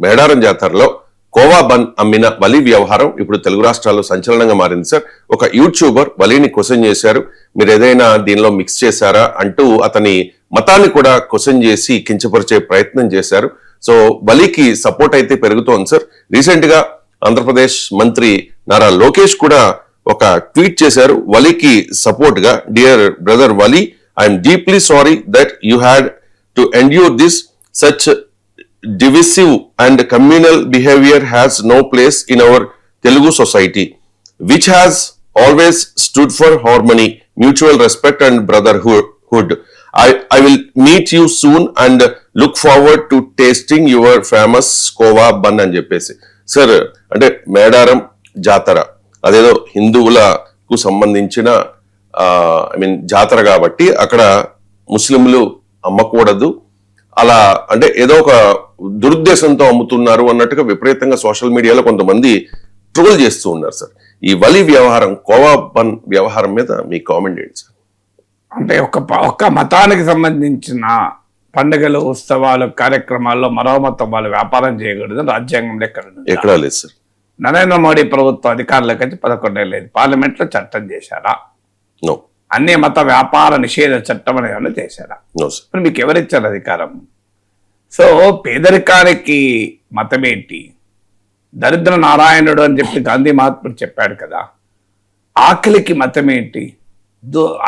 మేడారం జాతరలో కోవా బన్ అమ్మిన వలి వ్యవహారం ఇప్పుడు తెలుగు రాష్ట్రాల్లో సంచలనంగా మారింది సార్. ఒక యూట్యూబర్ వలిని క్వశ్చన్ చేశారు, మీరు ఏదైనా దీనిలో మిక్స్ చేశారా అంటూ అతని మతాన్ని కూడా క్వశ్చన్ చేసి కించపరిచే ప్రయత్నం చేశారు. సో వలికి సపోర్ట్ అయితే పెరుగుతోంది సార్. రీసెంట్ గా ఆంధ్రప్రదేశ్ మంత్రి నారా లోకేష్ కూడా ఒక ట్వీట్ చేశారు వలికి సపోర్ట్ గా. Dear brother Wali, I'm deeply sorry that you had to endure this. Such divisive and communal behavior has no place in our Telugu society, which has always stood for harmony, mutual respect and brotherhood. I will meet you soon and look forward to tasting your famous Kova bun అని చెప్పేసి. Sir అంటే మేడారం జాతర అదేదో హిందువులకు సంబంధించిన జాతర కాబట్టి అక్కడ ముస్లింలు అమ్మకూడదు, అలా అంటే ఏదో ఒక దురుద్దేశంతో అమ్ముతున్నారు అన్నట్టుగా విపరీతంగా సోషల్ మీడియాలో కొంతమంది ట్రోల్ చేస్తూ ఉన్నారు సార్. ఈ వలి వ్యవహారం, కోవా బన్ వ్యవహారం మీద మీ కామెంట్ ఏంటి సార్? అంటే ఒక్క మతానికి సంబంధించిన పండుగలు, ఉత్సవాలు, కార్యక్రమాల్లో మరో మతం వాళ్ళు వ్యాపారం చేయకూడదు రాజ్యాంగంలో ఎక్కడా లేదు సార్. నరేంద్ర మోడీ ప్రభుత్వం అధికారులకు వచ్చి 11 ఏళ్ళు లేదు. పార్లమెంట్ లో చట్టం చేశారా? నో. అన్ని మత వ్యాపార నిషేధ చట్టం అనేది చేశారా? No sir. ఇప్పుడు మీకు ఎవరిచ్చారు అధికారం? సో పేదరికానికి మతం ఏంటి? దరిద్ర నారాయణుడు అని చెప్పి గాంధీ మహాత్ముడు చెప్పాడు కదా. ఆకలికి మతం ఏంటి?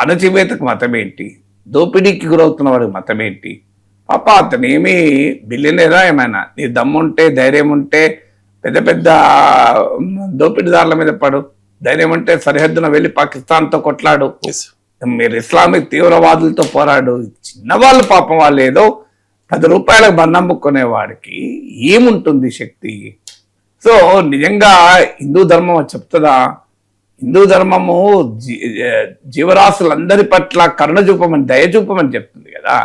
అణచివేతకు మతం ఏంటి? దోపిడీకి గురవుతున్న వాడికి మతం ఏంటి? పాప అతను ఏమి బిలియనీరా ఏమైనా? నీ దమ్ముంటే, ధైర్యం ఉంటే పెద్ద పెద్ద దోపిడీదారుల మీద పడు, ధైర్యం ఉంటే సరిహద్దున వెళ్ళి పాకిస్తాన్తో కొట్లాడు, మీరు ఇస్లామిక్ తీవ్రవాదులతో పోరాడు. చిన్నవాళ్ళు పాపం వాళ్ళు ఏదో 10 రూపాయలకు బంధమ్ముకునే వాడికి ఏముంటుంది శక్తి? సో నిజంగా హిందూ ధర్మం చెప్తుందా? హిందూ ధర్మము జీవరాశులందరి పట్ల కరుణ చూపమని, దయ చూపమని చెప్తుంది కదా.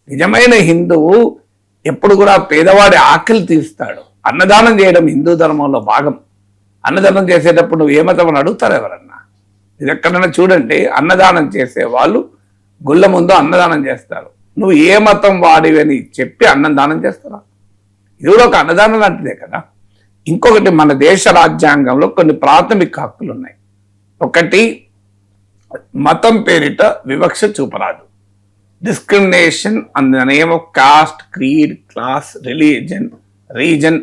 నిజమైన హిందువు ఎప్పుడు కూడా పేదవాడి ఆకలి తీరుస్తాడు. అన్నదానం చేయడం హిందూ ధర్మంలో భాగం. అన్నదానం చేసేటప్పుడు నువ్వు ఏ మతం అని అడుగుతారు ఎవరన్నా? ఇది ఎక్కడైనా చూడండి, అన్నదానం చేసే వాళ్ళు గుళ్ళ ముందు అన్నదానం చేస్తారు. నువ్వు ఏ మతం వాడివని చెప్పి అన్నదానం చేస్తారా? ఇది కూడా ఒక అన్నదానం లాంటిదే కదా. ఇంకొకటి, మన దేశ రాజ్యాంగంలో కొన్ని ప్రాథమిక హక్కులు ఉన్నాయి. ఒకటి, మతం పేరిట వివక్ష చూపరాదు. Discrimination on the name of caste, creed, class, religion, reason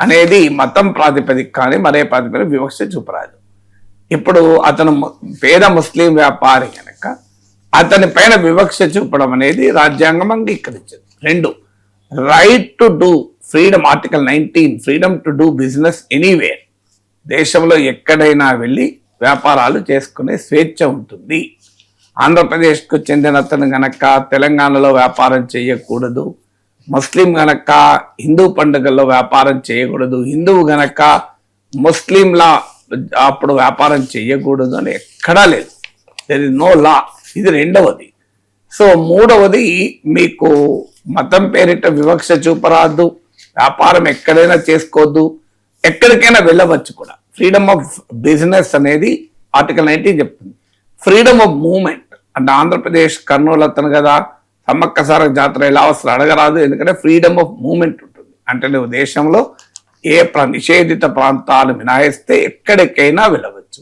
అనేది మతం ప్రాతిపదిక కానీ మరే ప్రాతిపదిక వివక్ష చూపరాదు. ఇప్పుడు అతను పేద ముస్లిం వ్యాపారి కనుక అతని పైన వివక్ష చూపడం అనేది రాజ్యాంగం అంగీకరించదు. 2, right to do freedom, article 19, freedom to do business anywhere. దేశంలో ఎక్కడైనా వెళ్ళి వ్యాపారాలు చేసుకునే స్వేచ్ఛ ఉంటుంది. ఆంధ్రప్రదేశ్కు చెందిన అతను గనక తెలంగాణలో వ్యాపారం చేయకూడదు, ముస్లిం గనక హిందూ పండుగల్లో వ్యాపారం చేయకూడదు, హిందువు గనక ముస్లింలా అప్పుడు వ్యాపారం చేయకూడదు అని ఎక్కడా లేదు. There is no law. ఇది 2వది. సో 3వది, మీకు మతం పేరిట వివక్ష చూపరాదు, వ్యాపారం ఎక్కడైనా చేసుకోవద్దు, ఎక్కడికైనా వెళ్ళవచ్చు కూడా. ఫ్రీడమ్ ఆఫ్ బిజినెస్ అనేది ఆర్టికల్ 19 చెప్తుంది. ఫ్రీడమ్ ఆఫ్ మూవ్మెంట్ అంటే ఆంధ్రప్రదేశ్ కర్నూలు అతను కదా, సమ్మక్క సారక జాతర ఎలా వస్తుంది అడగరాదు, ఎందుకంటే ఫ్రీడమ్ ఆఫ్ మూవ్మెంట్ ఉంటుంది. అంటే నువ్వు దేశంలో ఏ నిషేధిత ప్రాంతాలు మినహాయిస్తే ఎక్కడికైనా వెళ్ళవచ్చు.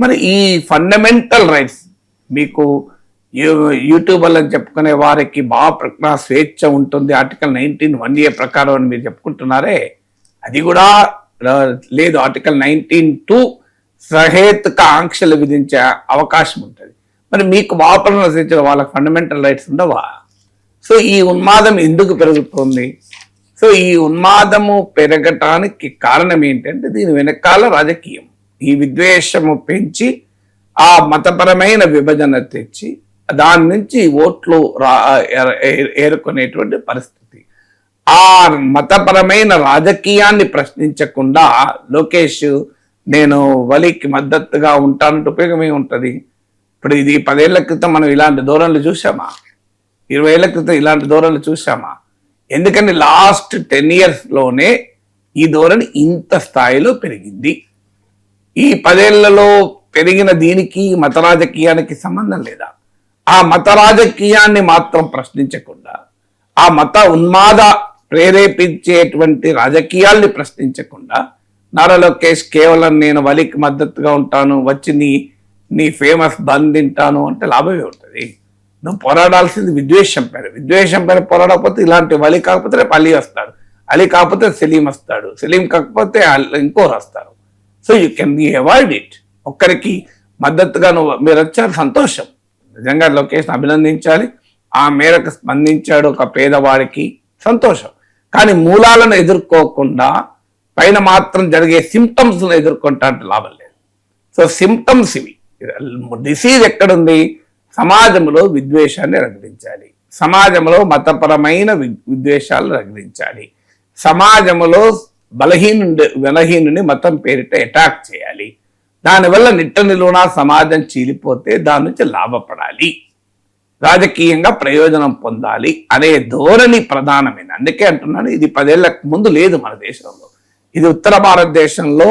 మరి ఈ ఫండమెంటల్ రైట్స్ మీకు యూట్యూబర్లు అని చెప్పుకునే వారికి భావ ప్రకటన స్వేచ్ఛ ఉంటుంది ఆర్టికల్ 19 1A ప్రకారం అని మీరు చెప్పుకుంటున్నారే, అది కూడా లేదు. ఆర్టికల్ 19(2) సహేతుక ఆంక్షలు విధించే అవకాశం ఉంటుంది. మరి మీకు భావ ప్రకటన స్వేచ్ఛ, వాళ్ళకి ఫండమెంటల్ రైట్స్ ఉండవా? సో ఈ ఉన్మాదం ఎందుకు పెరుగుతుంది? సో ఈ ఉన్మాదము పెరగటానికి కారణం ఏంటంటే దీని వెనకాల రాజకీయం. ఈ విద్వేషము పెంచి ఆ మతపరమైన విభజన తెచ్చి దాని నుంచి ఓట్లు ఏరుకునేటువంటి పరిస్థితి. ఆ మతపరమైన రాజకీయాన్ని ప్రశ్నించకుండా లోకేష్ నేను వలికి మద్దతుగా ఉంటానంటే ఉపయోగమే ఉంటుంది. ఇప్పుడు ఇది 10 ఏళ్ల క్రితం మనం ఇలాంటి ధోరణులు చూసామా? 20 ఏళ్ల క్రితం ఇలాంటి ధోరణులు చూసామా? ఎందుకంటే లాస్ట్ 10 yearsలోనే ఈ ధోరణి ఇంత స్థాయిలో పెరిగింది. ఈ 10 ఏళ్లలో పెరిగిన దీనికి మత రాజకీయానికి సంబంధం లేదా? ఆ మత రాజకీయాన్ని మాత్రం ప్రశ్నించకుండా ఆ మత ఉన్మాద ప్రేరేపించేటువంటి రాజకీయాల్ని ప్రశ్నించకుండా నారా లోకేష్ కేవలం నేను వలికి మద్దతుగా ఉంటాను, వచ్చి నీ ఫేమస్ బన్ తింటాను అంటే లాభమే ఉంటుంది. నువ్వు పోరాడాల్సింది విద్వేషం పైన పోరాడకపోతే ఇలాంటి వలి కాకపోతే రేపు అలీ వస్తాడు, అలీ కాకపోతే సలీం వస్తాడు, సలీం కాకపోతే ఇంకోరు వస్తారు. So you can avoid it. ఒక్కరికి మద్దతుగా మీరు వచ్చారు, సంతోషం. నిజంగా లోకేష్ని అభినందించాలి. ఆ మేరకు స్పందించాడు ఒక పేదవాడికి, సంతోషం. కానీ మూలాలను ఎదుర్కోకుండా పైన మాత్రం జరిగే సిమ్టమ్స్ను ఎదుర్కొంటా అంటే లాభం లేదు. సో సిమ్టమ్స్ ఇవి. డిసీజ్ ఎక్కడుంది? సమాజంలో విద్వేషాన్ని రగిలించాలి, సమాజంలో మతపరమైన విద్వేషాలు రగిలించాలి, సమాజంలో బలహీనుని మతం పేరిట అటాక్ చేయాలి. దానివల్ల నిట్ట నిలువునా సమాజం చీలిపోతే దాని నుంచి లాభపడాలి, రాజకీయంగా ప్రయోజనం పొందాలి అనే ధోరణి ప్రధానమైన. అందుకే అంటున్నాను, ఇది 10 ఏళ్లకు ముందు లేదు మన దేశంలో. ఇది ఉత్తర భారతదేశంలో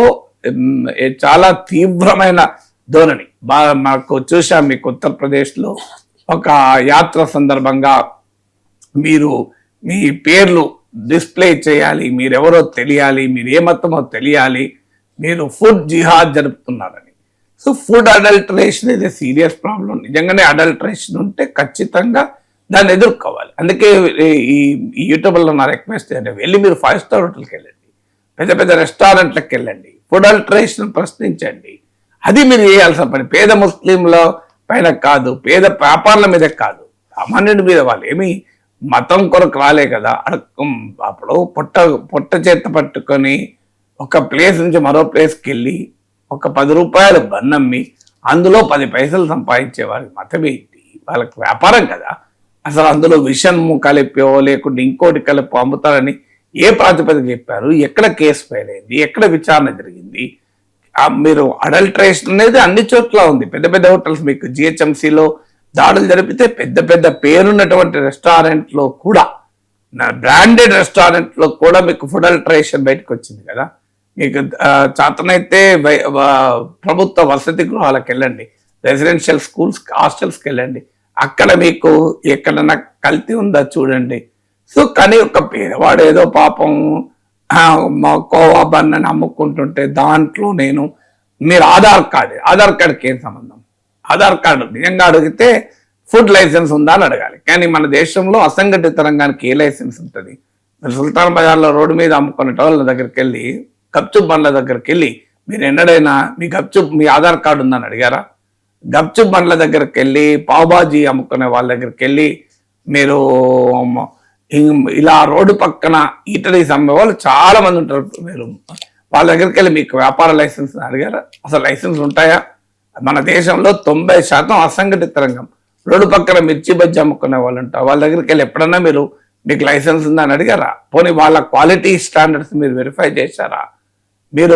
చాలా తీవ్రమైన ధోరణి. మాకు చూసాం, మీకు ఉత్తరప్రదేశ్లో ఒక యాత్ర సందర్భంగా మీరు మీ పేర్లు డిస్ప్లే చేయాలి, మీరెవరో తెలియాలి, మీరు ఏ మతమో తెలియాలి, మీరు ఫుడ్ జిహాద్ జరుపుతున్నారని. సో ఫుడ్ అడల్టరేషన్ ఇది సీరియస్ ప్రాబ్లం. నిజంగానే అడల్టరేషన్ ఉంటే ఖచ్చితంగా దాన్ని ఎదుర్కోవాలి. అందుకే ఈ యూట్యూబ్లో నా రిక్వెస్ట్ ఏంటంటే, వెళ్ళి మీరు 5 స్టార్ హోటల్కి వెళ్ళండి, పెద్ద పెద్ద రెస్టారెంట్లకు వెళ్ళండి, ఫుడ్ అడల్టరేషన్ ప్రశ్నించండి. అది మీరు చేయాల్సిన పని. పేద ముస్లింల పైన కాదు, పేద వ్యాపారుల మీద కాదు, సామాన్యుడి మీద. వాళ్ళు ఏమి మతం కొరకు రాలే కదా. అప్పుడు పొట్ట చేత పట్టుకొని ఒక ప్లేస్ నుంచి మరో ప్లేస్కి వెళ్ళి ఒక 10 రూపాయలు బన్నమ్మి అందులో 10 పైసలు సంపాదించే వారికి మతం ఏంటి? వాళ్ళకి వ్యాపారం కదా. అసలు అందులో విషం కలిపో లేకుంటే ఇంకోటి కలిపి అమ్ముతారని ఏ ప్రాతిపదిక చెప్పారు? ఎక్కడ కేసు ఫైల్ అయింది? ఎక్కడ విచారణ జరిగింది? మీరు అడల్టరేషన్ అనేది అన్ని చోట్ల ఉంది. పెద్ద పెద్ద హోటల్స్, మీకు జిహెచ్ఎంసీలో దాడులు జరిపితే పెద్ద పెద్ద పేరున్నటువంటి రెస్టారెంట్లో కూడా, బ్రాండెడ్ రెస్టారెంట్లో కూడా మీకు ఫుడ్ అడల్టరేషన్ బయటకు వచ్చింది కదా. మీకు చేతనైతే ప్రభుత్వ వసతి గృహాలకు వెళ్ళండి, రెసిడెన్షియల్ స్కూల్స్ హాస్టల్స్కి వెళ్ళండి, అక్కడ మీకు ఎక్కడన్నా కల్తీ ఉందా చూడండి. సో కానీ ఒక పేదవాడు ఏదో పాపం కోవా బన్ అని అమ్ముకుంటుంటే దాంట్లో మీరు ఆధార్ కార్డుకి ఏం సంబంధం? ఆధార్ కార్డు నిజంగా అడిగితే ఫుడ్ లైసెన్స్ ఉందా అని అడగాలి. కానీ మన దేశంలో అసంఘటిత రంగానికి ఏ లైసెన్స్ ఉంటుంది? మీరు సుల్తాన్ బజార్లో రోడ్డు మీద అమ్ముకునే వాళ్ళ దగ్గరికి వెళ్ళి, గప్చుప్ బండ్ల దగ్గరికి వెళ్ళి మీరు ఎన్నడైనా మీ ఆధార్ కార్డు ఉందని అడిగారా? గప్చుప్ బండ్ల దగ్గరికి వెళ్ళి, పావుబాజీ అమ్ముకునే వాళ్ళ దగ్గరికి వెళ్ళి, మీరు ఇలా రోడ్డు పక్కన ఈటరీస్ అమ్మే వాళ్ళు చాలా మంది ఉంటారు. మీరు వాళ్ళ దగ్గరికి వెళ్ళి మీకు వ్యాపార లైసెన్స్ అడిగారా? అసలు లైసెన్స్ ఉంటాయా? మన దేశంలో 90% అసంఘటిత రంగం. రోడ్డు పక్కన మిర్చి బజ్జి అమ్ముకునే వాళ్ళు ఉంటారు. వాళ్ళ దగ్గరికి వెళ్ళి ఎప్పుడన్నా మీకు లైసెన్స్ ఉందని అడిగారా? పోనీ వాళ్ళ క్వాలిటీ స్టాండర్డ్స్ మీరు వెరిఫై చేశారా? మీరు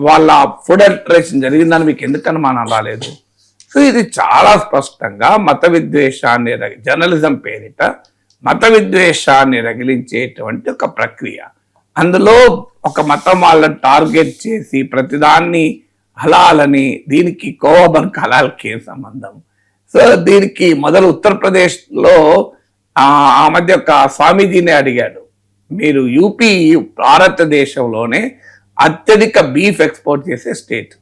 వాళ్ళ ఫుడ్ అడల్టరేషన్ జరిగిందని మీకు ఎందుకు అనుమానం రాలేదు? సో ఇది చాలా స్పష్టంగా మత విద్వేషాన్ని, జర్నలిజం పేరిట మత విద్వేషాన్ని రగిలించేటువంటి ఒక ప్రక్రియ. అందులో ఒక మతం వాళ్ళని టార్గెట్ చేసి ప్రతిదాన్ని హలాలని, దీనికి కోవబన్కి హలాల్కి ఏం సంబంధం? సో దీనికి మొదలు ఉత్తరప్రదేశ్లో ఆ మధ్య ఒక స్వామీజీని అడిగాడు, మీరు యూపీ భారతదేశంలోనే అత్యధిక బీఫ్ ఎక్స్పోర్ట్ చేసే స్టేట్.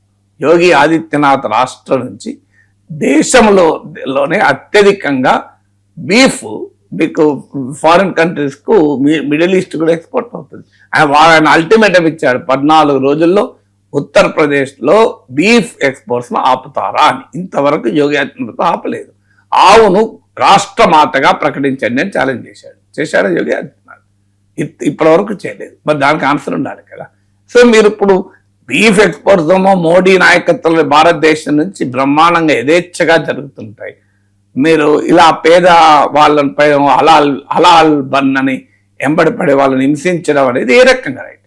యోగి ఆదిత్యనాథ్ రాష్ట్రం నుంచి దేశంలోనే అత్యధికంగా బీఫ్ మీకు ఫారిన్ కంట్రీస్కు, మిడిల్ ఈస్ట్ కూడా ఎక్స్పోర్ట్ అవుతుంది. ఆయన అల్టిమేటం ఇచ్చాడు, 14 రోజుల్లో ఉత్తరప్రదేశ్లో బీఫ్ ఎక్స్పోర్ట్స్ను ఆపుతారా అని. ఇంతవరకు యోగి ఆదిత్యనాథ్ ఆపలేదు. ఆవును రాష్ట్రమాతగా ప్రకటించండి అని ఛాలెంజ్ చేశాడు యోగి ఆదిత్యనాథ్. ఇప్పటి వరకు చేయలేదు. మరి దానికి ఆన్సర్ ఉండాలి కదా. సో మీరు ఇప్పుడు బీఫ్ ఎక్స్పోర్ట్స్ ఏమో మోడీ నాయకత్వంలో భారతదేశం నుంచి బ్రహ్మాండంగా యథేచ్ఛగా జరుగుతుంటాయి. మీరు ఇలా పేద వాళ్ళపై హలాల్ బన్ అని ఎంబడిపడే వాళ్ళని హింసించడం అనేది ఏ రకంగా రైట్?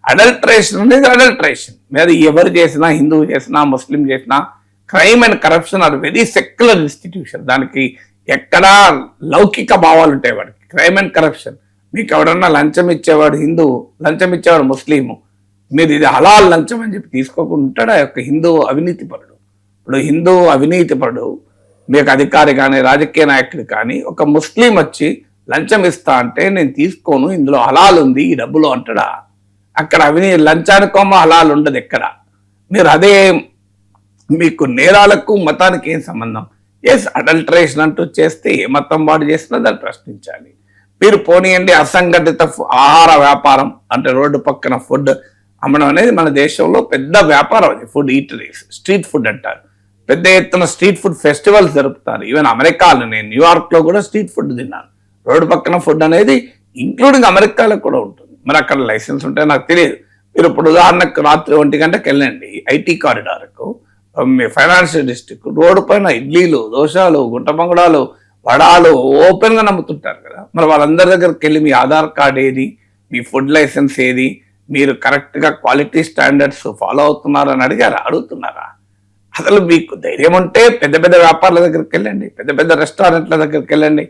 అడల్టరేషన్ అనేది అడల్టరేషన్. మీద ఎవరు చేసినా, హిందువు చేసినా, ముస్లిం చేసినా, crime and corruption are very secular institution. దానికి ఎక్కడా లౌకిక భావాలు ఉంటాయి వాడికి. క్రైమ్ అండ్ కరప్షన్, మీకు ఎవడన్నా లంచం ఇచ్చేవాడు హిందువు, లంచం ఇచ్చేవాడు ముస్లిము, మీరు ఇది హలాల్ లంచం అని చెప్పి తీసుకోకుండా ఉంటాడు ఆ యొక్క హిందూ అవినీతిపరుడు. ఇప్పుడు హిందూ అవినీతిపరుడు మీకు అధికారి కానీ రాజకీయ నాయకుడు కానీ ఒక ముస్లిం వచ్చి లంచం ఇస్తా అంటే నేను తీసుకోను, ఇందులో హలాల్ ఉంది ఈ డబ్బులో అంటాడా? అక్కడ లంచానికోమో హలాల్ ఉండదు ఎక్కడ. మీరు అదే మీకు నేరాలకు మతానికి ఏం సంబంధం? ఎస్, అడల్టరేషన్ అంటూ చేస్తే ఏ మతం వాడు చేసినా దాన్ని ప్రశ్నించాలి. మీరు పోనీయండి అసంఘటిత ఆహార వ్యాపారం అంటే రోడ్డు పక్కన ఫుడ్ అమ్మడం అనేది మన దేశంలో పెద్ద వ్యాపారం. అది ఫుడ్ ఈటరీస్, స్ట్రీట్ ఫుడ్ అంటారు. పెద్ద ఎత్తున స్ట్రీట్ ఫుడ్ ఫెస్టివల్స్ జరుపుతారు. ఈవెన్ అమెరికాలో నేను న్యూయార్క్లో కూడా స్ట్రీట్ ఫుడ్ తిన్నాను. రోడ్డు పక్కన ఫుడ్ అనేది ఇంక్లూడింగ్ అమెరికాలో కూడా ఉంటుంది. మరి అక్కడ లైసెన్స్ ఉంటే నాకు తెలియదు. మీరు ఇప్పుడు ఉదాహరణకు రాత్రి 1 గంటకి వెళ్ళండి ఐటీ కారిడార్కు, మీ ఫైనాన్షియల్ డిస్ట్రిక్ట్ రోడ్డు పైన ఇడ్లీలు, దోశలు, గుంట పొంగడాలు, వడాలు ఓపెన్గా నమ్ముతుంటారు కదా. మరి వాళ్ళందరి దగ్గరికి వెళ్ళి మీ ఆధార్ కార్డ్ ఏది, మీ ఫుడ్ లైసెన్స్ ఏది, మీరు కరెక్ట్గా క్వాలిటీ స్టాండర్డ్స్ ఫాలో అవుతున్నారని అడుగుతున్నారా? అసలు మీకు ధైర్యం ఉంటే పెద్ద పెద్ద వ్యాపారుల దగ్గరికి వెళ్ళండి, పెద్ద పెద్ద రెస్టారెంట్ల దగ్గరికి వెళ్ళండి,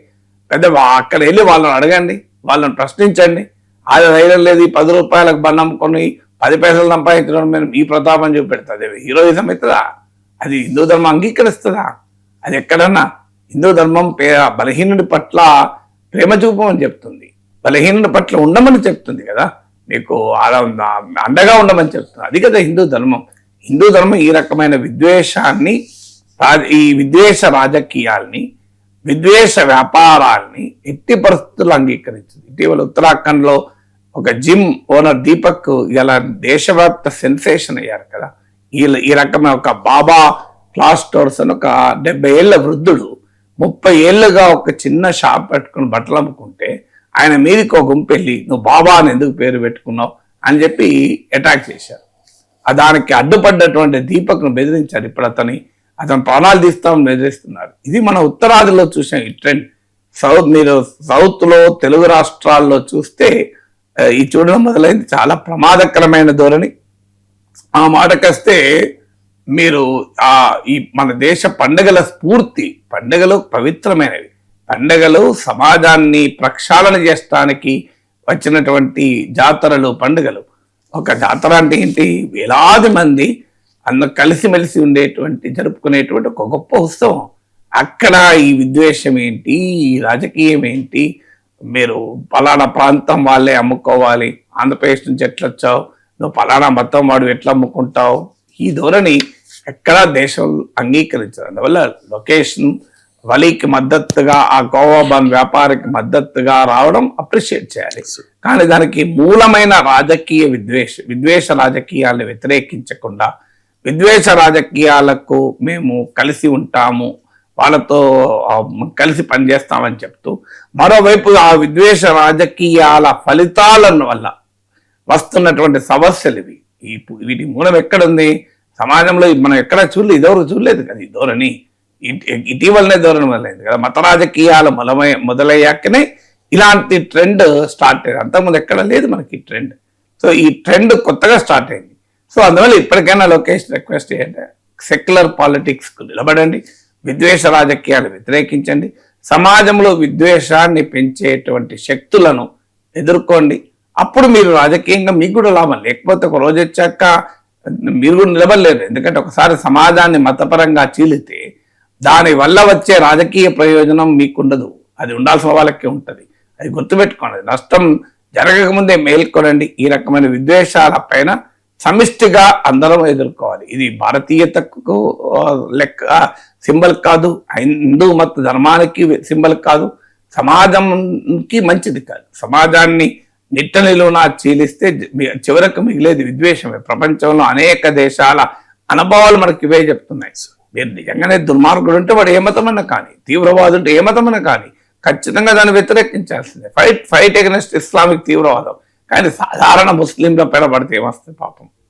అక్కడ వెళ్ళి వాళ్ళని అడగండి, వాళ్ళని ప్రశ్నించండి. అది ధైర్యం లేదు, 10 రూపాయలకు బండి అమ్ముకొని 10 పైసలు సంపాదించడం మేము ఈ ప్రతాపం చూపెడుతుంది. హీరోయిజం అవుతుందా? అది హిందూ ధర్మం అంగీకరిస్తుందా? అది ఎక్కడన్నా హిందూ ధర్మం బలహీనుడి పట్ల ప్రేమ చూపమని చెప్తుంది, బలహీనుడి పట్ల ఉండమని చెప్తుంది కదా, మీకు అండగా ఉండమని చెప్తుంది. అది కదా హిందూ ధర్మం. హిందూ ధర్మం ఈ రకమైన విద్వేషాన్ని, ఈ విద్వేష రాజకీయాల్ని, విద్వేష వ్యాపారాల్ని ఎట్టి పరిస్థితుల్లో అంగీకరించింది. ఇటీవల ఉత్తరాఖండ్లో ఒక జిమ్ ఓనర్ దీపక్ ఇలా దేశవ్యాప్త సెన్సేషన్ అయ్యారు కదా. ఈ రకమైన ఒక బాబా క్లాస్ స్టోర్స్ అని ఒక 70 ఏళ్ల వృద్ధుడు 30 ఏళ్లుగా ఒక చిన్న షాప్ పెట్టుకుని బట్టలు అమ్ముకుంటే ఆయన మీదకి ఒక గుంపు వెళ్ళి నువ్వు బాబా అని ఎందుకు పేరు పెట్టుకున్నావు అని చెప్పి అటాక్ చేశారు. దానికి అడ్డుపడ్డటువంటి దీపక్ను బెదిరించారు. ఇప్పుడు అతను ప్రాణాలు తీస్తామని బెదిరిస్తున్నారు. ఇది మన ఉత్తరాదిలో చూసాం ఈ ట్రెండ్. మీరు సౌత్లో తెలుగు రాష్ట్రాల్లో చూస్తే ఈ చూడడం మొదలైంది. చాలా ప్రమాదకరమైన ధోరణి. ఆ మాటకొస్తే మీరు ఈ మన దేశ పండుగల స్ఫూర్తి, పండుగలు పవిత్రమైనవి, పండుగలు సమాజాన్ని ప్రక్షాళన చేయడానికి వచ్చినటువంటి జాతరలు, పండుగలు. ఒక జాతర అంటే ఏంటి? వేలాది మంది కలిసిమెలిసి ఉండేటువంటి జరుపుకునేటువంటి ఒక గొప్ప ఉత్సవం. అక్కడ ఈ విద్వేషం ఏంటి, ఈ రాజకీయం ఏంటి, మీరు పలానా ప్రాంతం వాళ్ళే అమ్ముకోవాలి, ఆంధ్రప్రదేశ్ నుంచి ఎట్లా వచ్చావు, నువ్వు పలానా మతం వాడు ఎట్లా అమ్ముకుంటావు, ఈ ధోరణి ఎక్కడా దేశం అంగీకరించారు. అందువల్ల లొకేషన్ వలీకి మద్దతుగా, ఆ గోవా బన్ వ్యాపారికి మద్దతుగా రావడం అప్రిషియేట్ చేయాలి. కానీ దానికి మూలమైన రాజకీయ విద్వేష రాజకీయాలను వ్యతిరేకించకుండా, విద్వేష రాజకీయాలకు మేము కలిసి ఉంటాము, వాళ్ళతో కలిసి పనిచేస్తామని చెప్తూ, మరోవైపు ఆ విద్వేష రాజకీయాల ఫలితాలను వల్ల వస్తున్నటువంటి సమస్యలు ఇవి. వీటి మూలం ఎక్కడుంది? సమాజంలో మనం ఎక్కడ ఇదెవరు చూడలేదు కదా. ఈ ధోరణి ఇటీవలనే ధోరణి మొదలైంది కదా. మత రాజకీయాలు మొదలయ్యాకనే ఇలాంటి ట్రెండ్ స్టార్ట్ అయింది. అంతకుముందు ఎక్కడ లేదు మనకి ఈ ట్రెండ్. సో ఈ ట్రెండ్ కొత్తగా స్టార్ట్ అయింది. సో అందువల్ల ఇప్పటికైనా లోకేష్ రిక్వెస్ట్ ఏంటంటే సెక్యులర్ పాలిటిక్స్కు నిలబడండి, విద్వేష రాజకీయాలు వ్యతిరేకించండి, సమాజంలో విద్వేషాన్ని పెంచేటువంటి శక్తులను ఎదుర్కోండి. అప్పుడు మీరు రాజకీయంగా మీకు కూడా లాభం. లేకపోతే ఒక రోజు వచ్చాక మీరు కూడా నిలబడలేరు. ఎందుకంటే ఒకసారి సమాజాన్ని మతపరంగా చీలితే దాని వల్ల వచ్చే రాజకీయ ప్రయోజనం మీకుండదు, అది ఉండాల్సిన వాళ్ళకే ఉంటుంది. అది గుర్తుపెట్టుకోండి. నష్టం జరగకముందే మేల్కొనండి. ఈ రకమైన విద్వేషాల పైన సమిష్టిగా అందరం ఎదుర్కోవాలి. ఇది భారతీయతకు లెక్క సింబల్ కాదు, హిందూ మత ధర్మానికి సింబల్ కాదు, సమాజంకి మంచిది కాదు. సమాజాన్ని నిట్టనిలువునా చీలిస్తే చివరకు మిగిలేది విద్వేషమే. ప్రపంచంలో అనేక దేశాల అనుభవాలు మనకి ఇవే చెప్తున్నాయి. మీరు నిజంగానే దుర్మార్గుడు ఉంటే వాడు ఏ మతమన్నా కానీ, తీవ్రవాదుంటే ఏ మతమన్నా కానీ ఖచ్చితంగా దాన్ని వ్యతిరేకించాల్సిందే. ఫైట్ అగెన్స్ట్ ఇస్లామిక్ తీవ్రవాదం. కానీ సాధారణ ముస్లింల పైన పడితే ఏమొస్తుంది పాపం.